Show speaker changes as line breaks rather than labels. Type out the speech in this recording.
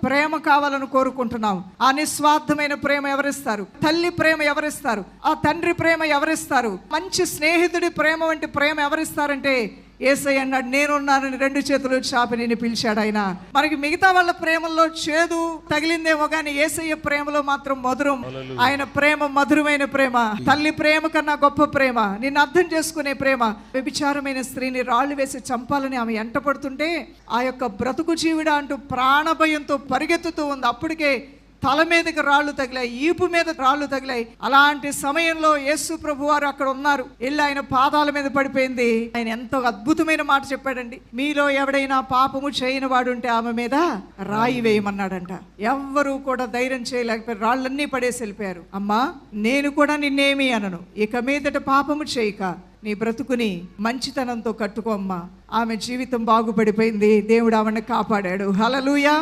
ప్రేమ కావాలని కోరుకుంటున్నాం. ఆ నిస్వార్థమైన ప్రేమ ఎవరిస్తారు? తల్లి ప్రేమ ఎవరిస్తారు? ఆ తండ్రి ప్రేమ ఎవరిస్తారు? మంచి స్నేహితుడి ప్రేమ వంటి ప్రేమ ఎవరిస్తారంటే యేసయ్య అన్నాడు, నేనున్నానని 2 చేతులు చాపి నిన్ను పిలిచాడు ఆయన. మనకి మిగతా వాళ్ళ ప్రేమల్లో చేదు తగిలిందేమో కానీ యేసయ్య ప్రేమలో మాత్రం మధురం. ఆయన ప్రేమ మధురమైన ప్రేమ, తల్లి ప్రేమ కన్నా గొప్ప ప్రేమ, నిన్ను అర్థం చేసుకునే ప్రేమ. వ్యభిచారమైన స్త్రీని రాళ్లు వేసి చంపాలని ఆమె ఎంటపడుతుంటే ఆ యొక్క బ్రతుకు జీవిడా అంటూ ప్రాణభయంతో పరిగెత్తుతూ ఉంది. అప్పటికే తల మీదకి రాళ్ళు తగిలాయి, ఈపు మీద రాళ్ళు తగిలాయి. అలాంటి సమయంలో యేసు ప్రభు వారు అక్కడ ఉన్నారు. వెళ్ళి ఆయన పాదాల మీద పడిపోయింది. ఆయన ఎంతో అద్భుతమైన మాట చెప్పాడండి. మీలో ఎవడైనా పాపము చేయని వాడు ఉంటే ఆమె మీద రాయి వేయమన్నాడంట. ఎవ్వరూ కూడా ధైర్యం చేయలేకపోయారు, రాళ్ళన్నీ పడేసి వెళ్ళిపోయారు. అమ్మా, నేను కూడా నిన్నేమి అనను, ఇక మీదట పాపము చేయక నీ బ్రతుకుని మంచితనంతో కట్టుకోమ్మా. ఆమె జీవితం బాగుపడిపోయింది. దేవుడు ఆమెను కాపాడాడు. హల్లెలూయా.